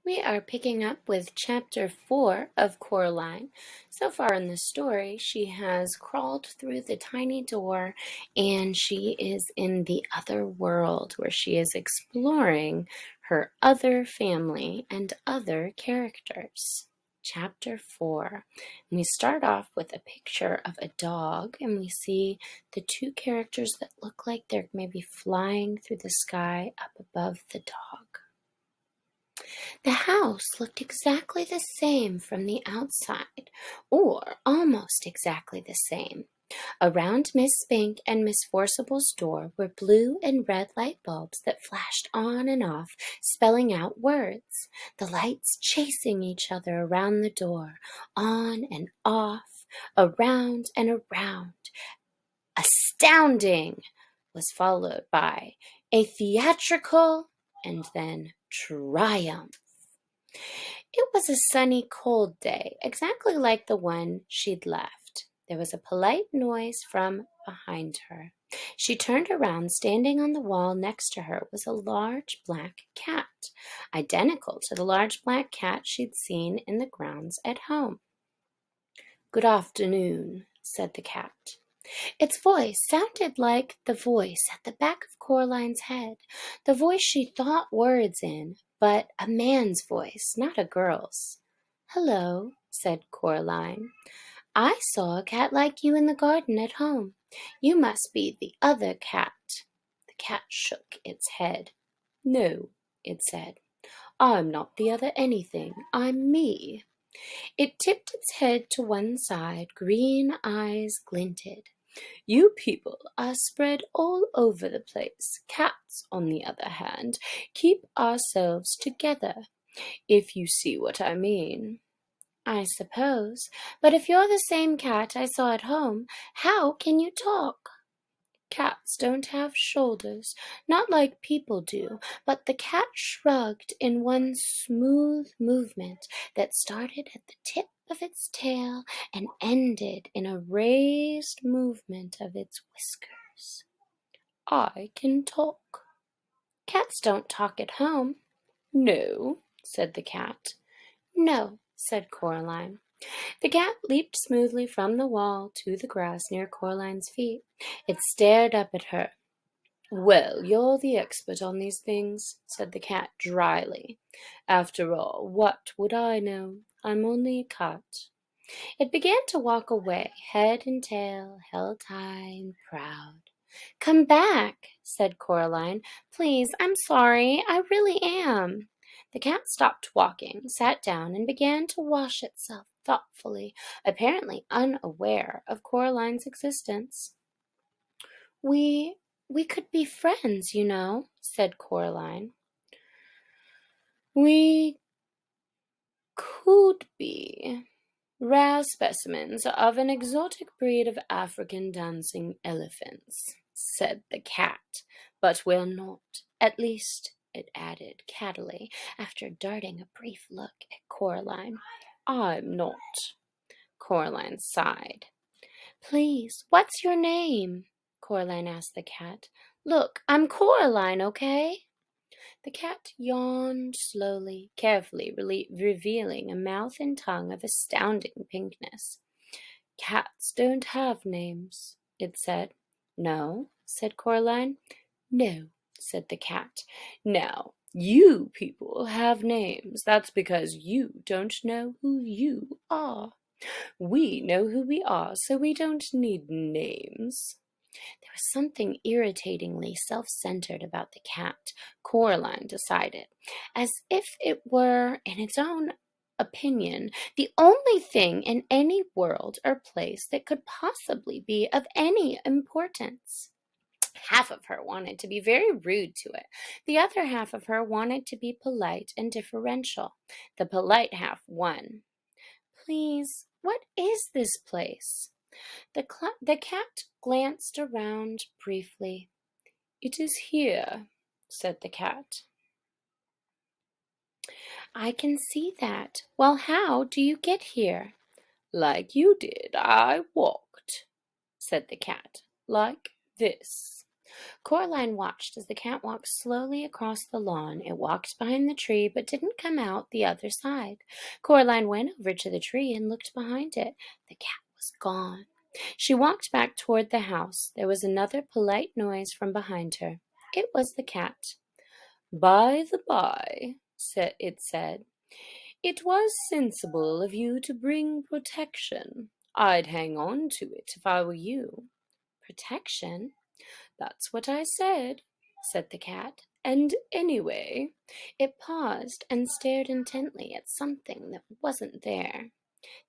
We are picking up with chapter 4 of Coraline. So far in the story, she has crawled through the tiny door and she is in the other world where she is exploring her other family and other characters. Chapter 4. And we start off with a picture of a dog, and we see the two characters that look like they're maybe flying through the sky up above the dog. The house looked exactly the same from the outside, or almost exactly the same. Around Miss Spink and Miss Forcible's door were blue and red light bulbs that flashed on and off, spelling out words, the lights chasing each other around the door, on and off, around and around. Astounding was followed by a theatrical and then triumph. It was a sunny, cold day, exactly like the one she'd left. There was a polite noise from behind her. She turned around. Standing on the wall next to her was a large black cat, identical to the large black cat she'd seen in the grounds at home. "Good afternoon," said the cat. Its voice sounded like the voice at the back of Coraline's head, the voice she thought words in, but a man's voice, not a girl's. "Hello," said Coraline. "I saw a cat like you in the garden at home. You must be the other cat." The cat shook its head. "No," it said. "I'm not the other anything. I'm me." It tipped its head to one side. Green eyes glinted. "You people are spread all over the place. Cats, on the other hand, keep ourselves together, if you see what I mean." "I suppose. But if you're the same cat I saw at home, how can you talk?" "Cats don't have shoulders, not like people do." But the cat shrugged in one smooth movement that started at the tip of its tail and ended in a raised movement of its whiskers. "I can talk." "Cats don't talk at home." "No," said the cat. "No," said Coraline. The cat leaped smoothly from the wall to the grass near Coraline's feet. It stared up at her. "Well, you're the expert on these things," said the cat dryly. "After all, what would I know? I'm only a cat." It began to walk away, head and tail held high and proud. "Come back," said Coraline. "Please, I'm sorry. I really am." The cat stopped walking, sat down, and began to wash itself thoughtfully, apparently unaware of Coraline's existence. We could be friends, you know," said Coraline. "We could be rare specimens of an exotic breed of African dancing elephants," said the cat. "But we're not. At least," it added cattily, after darting a brief look at Coraline, "I'm not." Coraline sighed. "Please, what's your name?" Coraline asked the cat. "Look, I'm Coraline, okay?" The cat yawned slowly, carefully revealing a mouth and tongue of astounding pinkness. "Cats don't have names," it said. "No?" said Coraline. "No," said the cat. "Now, you people have names. That's because you don't know who you are. We know who we are, so we don't need names." There was something irritatingly self-centered about the cat, Coraline decided, as if it were, in its own opinion, the only thing in any world or place that could possibly be of any importance. Half of her wanted to be very rude to it. The other half of her wanted to be polite and deferential. The polite half won. "Please, what is this place?" The cat glanced around briefly. "It is here," said the cat. "I can see that. Well, how do you get here?" "Like you did. I walked," said the cat. "Like this." Coraline watched as the cat walked slowly across the lawn. It walked behind the tree, but didn't come out the other side. Coraline went over to the tree and looked behind it. The cat was gone. She walked back toward the house. There was another polite noise from behind her. It was the cat. "By the by," it said, "it was sensible of you to bring protection. I'd hang on to it if I were you." "Protection?" "That's what I said the cat. "And anyway," it paused and stared intently at something that wasn't there.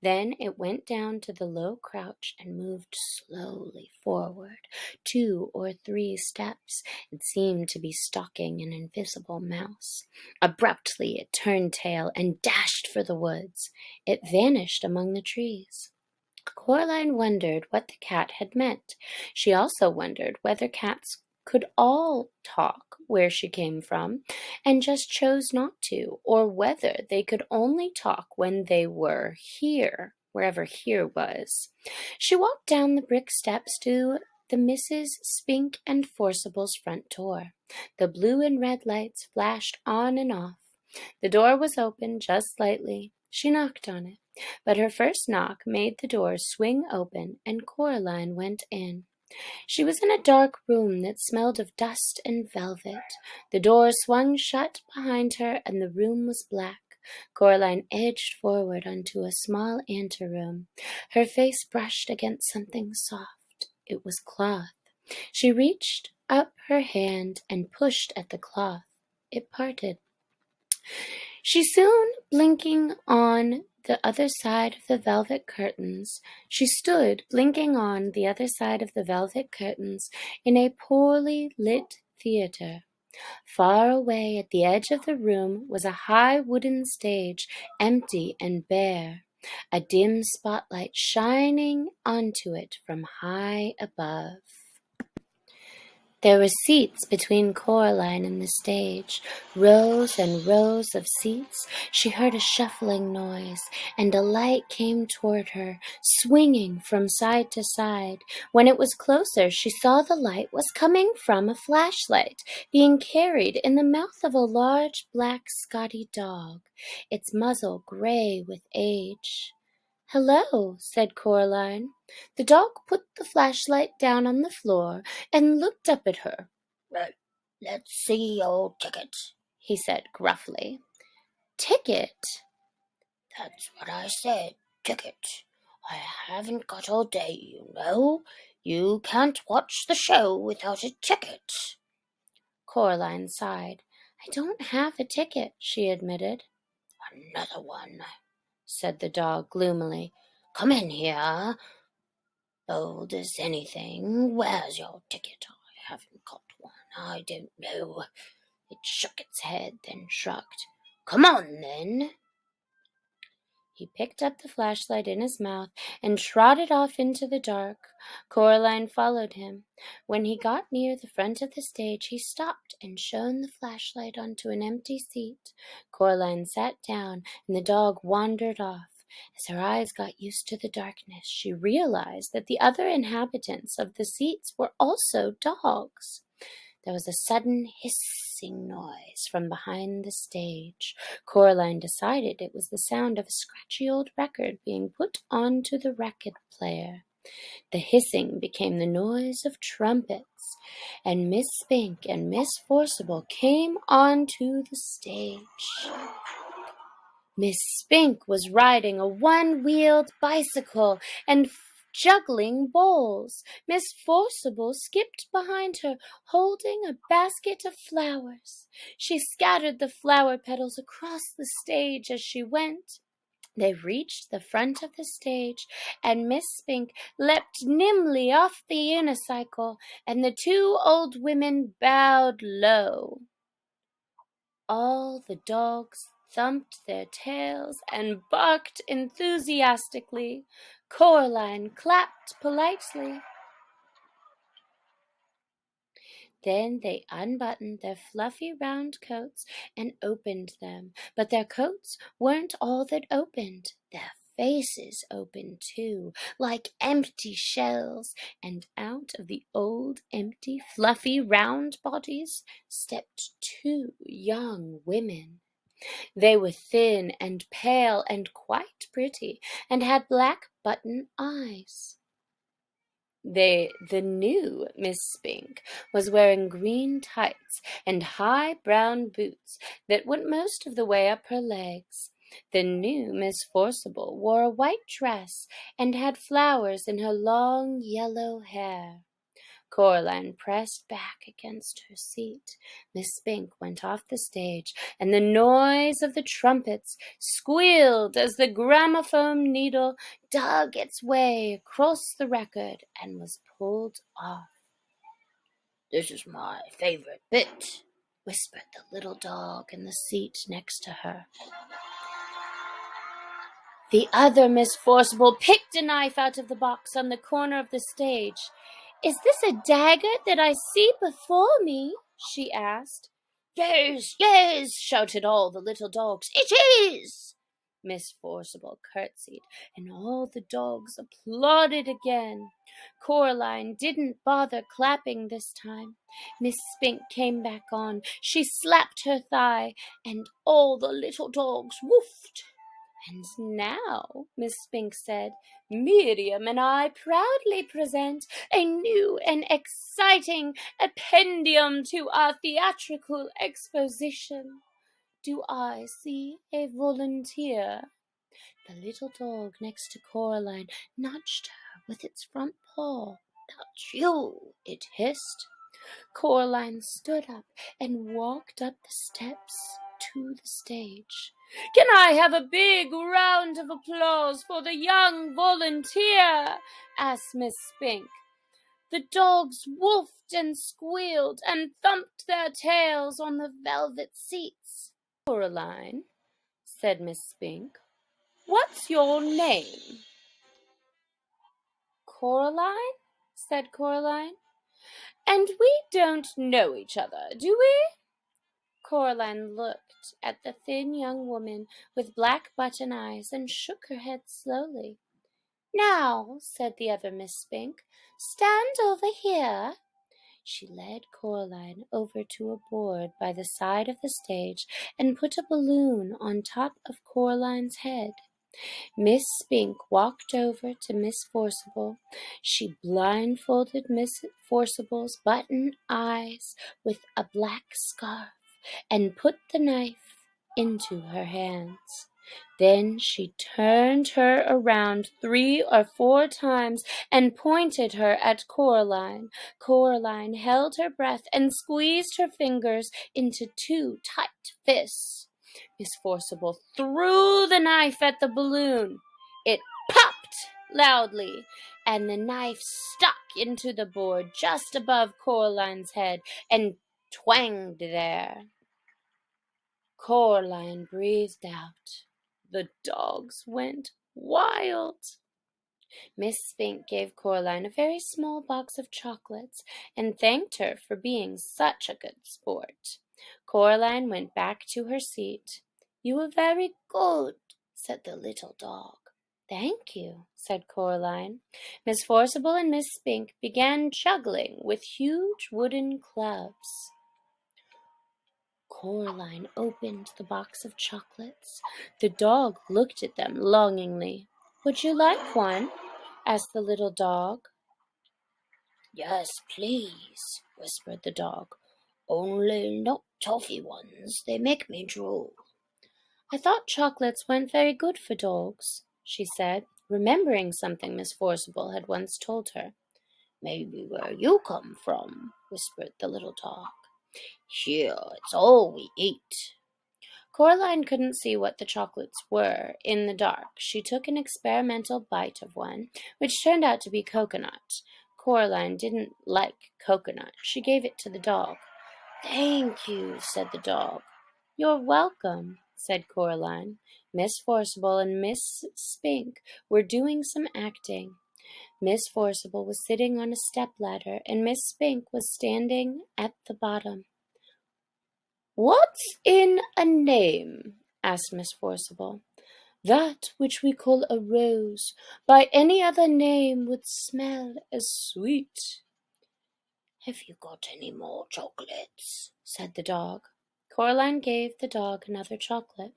Then it went down to the low crouch and moved slowly forward, 2 or 3 steps. It seemed to be stalking an invisible mouse. Abruptly it turned tail and dashed for the woods. It vanished among the trees. Coraline wondered what the cat had meant. She also wondered whether cats could all talk where she came from and just chose not to, or whether they could only talk when they were here, wherever here was. She walked down the brick steps to the Mrs. Spink and Forcible's front door. The blue and red lights flashed on and off. The door was open just slightly. She knocked on it, but her first knock made the door swing open, and Coraline went in. She was in a dark room that smelled of dust and velvet. The door swung shut behind her, and the room was black. Coraline edged forward onto a small anteroom. Her face brushed against something soft. It was cloth. She reached up her hand and pushed at the cloth. It parted. She soon blinking on the other side of the velvet curtains. She stood blinking on the other side of the velvet curtains in a poorly lit theater. Far away at the edge of the room was a high wooden stage, empty and bare, a dim spotlight shining onto it from high above. There were seats between Coraline and the stage, rows and rows of seats. She heard a shuffling noise, and a light came toward her, swinging from side to side. When it was closer, she saw the light was coming from a flashlight, being carried in the mouth of a large black Scotty dog, its muzzle gray with age. "Hello," said Coraline. The dog put the flashlight down on the floor and looked up at her. "Let's see your ticket," he said gruffly. "Ticket?" "That's what I said, ticket. I haven't got all day, you know. You can't watch the show without a ticket." Coraline sighed. "I don't have a ticket," she admitted. "Another one," said the dog gloomily. "Come in here. Bold as anything. Where's your ticket? I haven't got one. I don't know." It shook its head, then shrugged. "Come on, then." He picked up the flashlight in his mouth and trotted off into the dark. Coraline followed him. When he got near the front of the stage, he stopped and shone the flashlight onto an empty seat. Coraline sat down, and the dog wandered off. As her eyes got used to the darkness, she realized that the other inhabitants of the seats were also dogs. There was a sudden hissing noise from behind the stage. Coraline decided it was the sound of a scratchy old record being put onto the record player. The hissing became the noise of trumpets, and Miss Spink and Miss Forcible came onto the stage. Miss Spink was riding a one-wheeled bicycle and juggling bowls. Miss Forcible skipped behind her, holding a basket of flowers. She scattered the flower petals across the stage as she went. They reached the front of the stage, and Miss Spink leapt nimbly off the unicycle, and the 2 old women bowed low. All the dogs thumped their tails and barked enthusiastically. Coraline clapped politely. Then they unbuttoned their fluffy round coats and opened them. But their coats weren't all that opened. Their faces opened too, like empty shells, and out of the old, empty, fluffy, round bodies stepped two young women. They were thin and pale and quite pretty, and had black button eyes. The new Miss Spink was wearing green tights and high brown boots that went most of the way up her legs. The new Miss Forcible wore a white dress and had flowers in her long yellow hair. Coraline pressed back against her seat. Miss Spink went off the stage, and the noise of the trumpets squealed as the gramophone needle dug its way across the record and was pulled off. "This is my favorite bit," whispered the little dog in the seat next to her. The other Miss Forcible picked a knife out of the box on the corner of the stage. "Is this a dagger that I see before me?" she asked. "Yes, yes," shouted all the little dogs. "It is!" Miss Forcible curtsied, and all the dogs applauded again. Coraline didn't bother clapping this time. Miss Spink came back on. She slapped her thigh, and all the little dogs woofed. "And now," Miss Spink said, "Miriam and I proudly present a new and exciting appendium to our theatrical exposition. Do I see a volunteer?" The little dog next to Coraline nudged her with its front paw. "That's you," it hissed. Coraline stood up and walked up the steps to the stage. "Can I have a big round of applause for the young volunteer?" asked Miss Spink. The dogs woofed and squealed and thumped their tails on the velvet seats. "Coraline," said Miss Spink, "what's your name?" "Coraline," said Coraline. "And we don't know each other, do we?" Coraline looked at the thin young woman with black button eyes and shook her head slowly. "Now," said the other Miss Spink, "stand over here." She led Coraline over to a board by the side of the stage and put a balloon on top of Coraline's head. Miss Spink walked over to Miss Forcible. She blindfolded Miss Forcible's button eyes with a black scarf and put the knife into her hands. Then she turned her around 3 or 4 times and pointed her at Coraline. Coraline held her breath and squeezed her fingers into 2 tight fists. Miss Forcible threw the knife at the balloon. It popped loudly, and the knife stuck into the board just above Coraline's head and twanged there. Coraline breathed out. The dogs went wild. Miss Spink gave Coraline a very small box of chocolates and thanked her for being such a good sport. Coraline went back to her seat. "You were very good," said the little dog. "Thank you," said Coraline. Miss Forcible and Miss Spink began juggling with huge wooden clubs. Coraline opened the box of chocolates. The dog looked at them longingly. "Would you like one?" asked the little dog. "Yes, please," whispered the dog. "Only not toffee ones. They make me drool." "I thought chocolates weren't very good for dogs," she said, remembering something Miss Forcible had once told her. "Maybe where you come from," whispered the little dog. "Here, it's all we eat." Coraline couldn't see what the chocolates were in the dark. She took an experimental bite of one, which turned out to be coconut. Coraline didn't like coconut. She gave it to the dog. "Thank you," said the dog. "You're welcome," said Coraline. Miss Forcible and Miss Spink were doing some acting. Miss Forcible was sitting on a stepladder, and Miss Spink was standing at the bottom. "What's in a name?" asked Miss Forcible. That which we call a rose by any other name would smell as sweet." "Have you got any more chocolates?" said the dog. Coraline gave the dog another chocolate.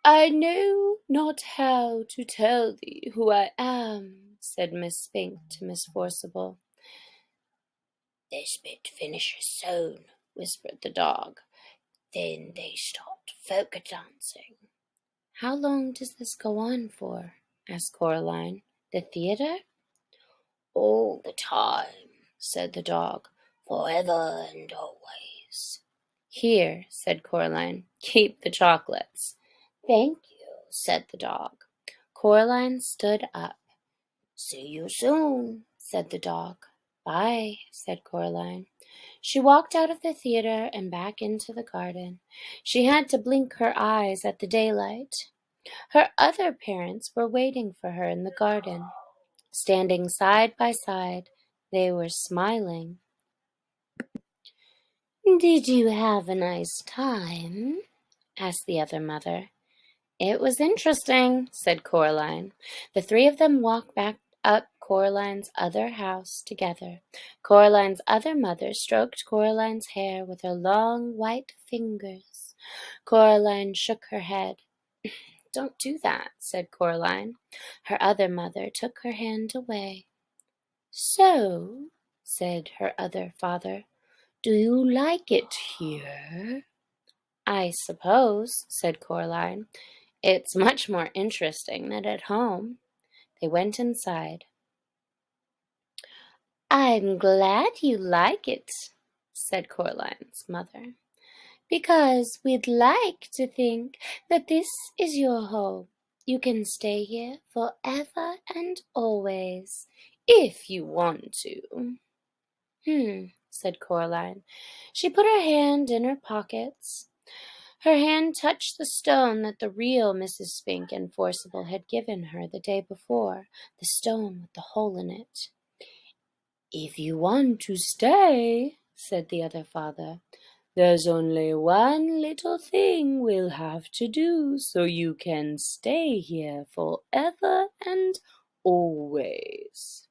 "I know not how to tell thee who I am," said Miss Spink to Miss Forcible. "This bit finishes soon," whispered the dog. "Then they start polka dancing." "How long does this go on for?" asked Coraline. "The theatre?" "All the time," said the dog, "forever and always." "Here," said Coraline, "keep the chocolates." "Thank you," said the dog. Coraline stood up. "See you soon," said the dog. "Bye," said Coraline. She walked out of the theatre and back into the garden. She had to blink her eyes at the daylight. Her other parents were waiting for her in the garden. Standing side by side, they were smiling. "Did you have a nice time?" asked the other mother. "It was interesting," said Coraline. The three of them walked back up Coraline's other house together. Coraline's other mother stroked Coraline's hair with her long white fingers. Coraline shook her head. "Don't do that," said Coraline. Her other mother took her hand away. "So," said her other father, "do you like it here?" "I suppose," said Coraline. "It's much more interesting than at home." They went inside. "I'm glad you like it," said Coraline's mother, "because we'd like to think that this is your home. You can stay here forever and always, if you want to." Said Coraline. She put her hand in her pockets. Her hand touched the stone that the real Mrs. Spink and Forcible had given her the day before, the stone with the hole in it. "If you want to stay," said the other father, "there's only one little thing we'll have to do so you can stay here forever and always."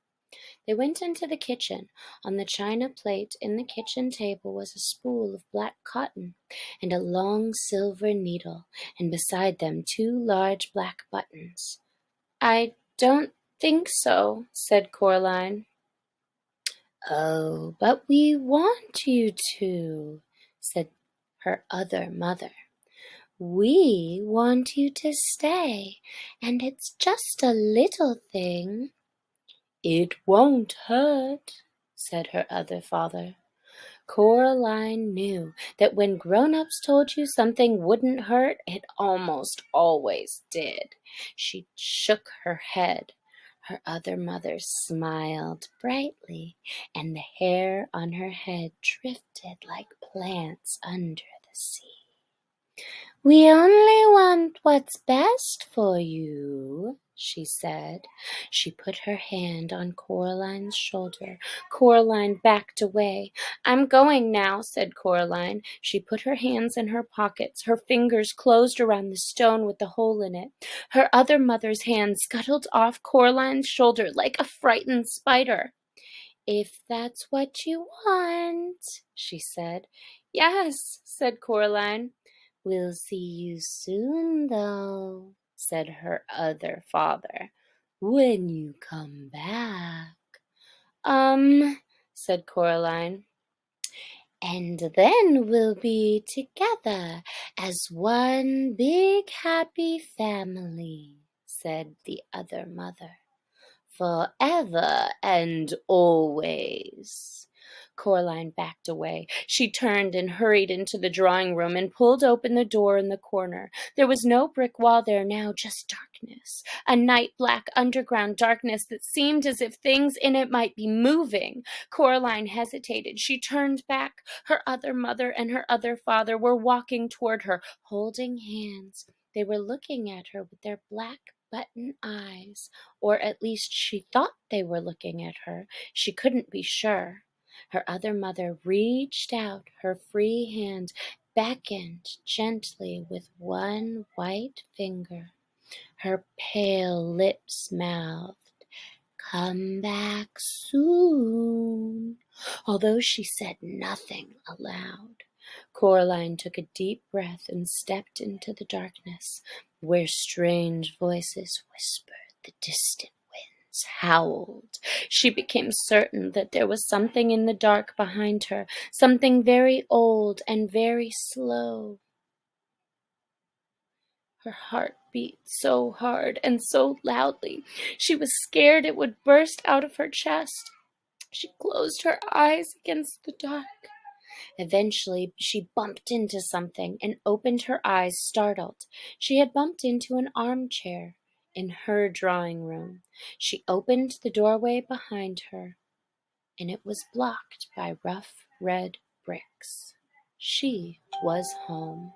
They went into the kitchen. On the china plate in the kitchen table was a spool of black cotton and a long silver needle, and beside them 2 large black buttons. "I don't think so," said Coraline. "Oh, but we want you to," said her other mother. "We want you to stay, and it's just a little thing." "It won't hurt," said her other father. Coraline knew that when grown-ups told you something wouldn't hurt, it almost always did. She shook her head. Her other mother smiled brightly, and the hair on her head drifted like plants under the sea. "We only want what's best for you," she said. She put her hand on Coraline's shoulder. Coraline backed away. "I'm going now," said Coraline. She put her hands in her pockets. Her fingers closed around the stone with the hole in it. Her other mother's hand scuttled off Coraline's shoulder like a frightened spider. "If that's what you want," she said. "Yes," said Coraline. "We'll see you soon, though," said her other father, "when you come back." Said Coraline. "And then we'll be together as one big happy family," said the other mother. "Forever and always." Coraline backed away. She turned and hurried into the drawing room and pulled open the door in the corner. There was no brick wall there now, just darkness, a night-black underground darkness that seemed as if things in it might be moving. Coraline hesitated. She turned back. Her other mother and her other father were walking toward her, holding hands. They were looking at her with their black button eyes, or at least she thought they were looking at her. She couldn't be sure. Her other mother reached out her free hand beckoned gently with one white finger. Her pale lips mouthed, "Come back soon," although she said nothing aloud. Coraline took a deep breath and stepped into the darkness, where strange voices whispered, the distant winds howled. She became certain that there was something in the dark behind her, something very old and very slow. Her heart beat so hard and so loudly, she was scared it would burst out of her chest. She closed her eyes against the dark. Eventually, she bumped into something and opened her eyes, startled. She had bumped into an armchair in her drawing room. She opened the doorway behind her, and it was blocked by rough red bricks. She was home.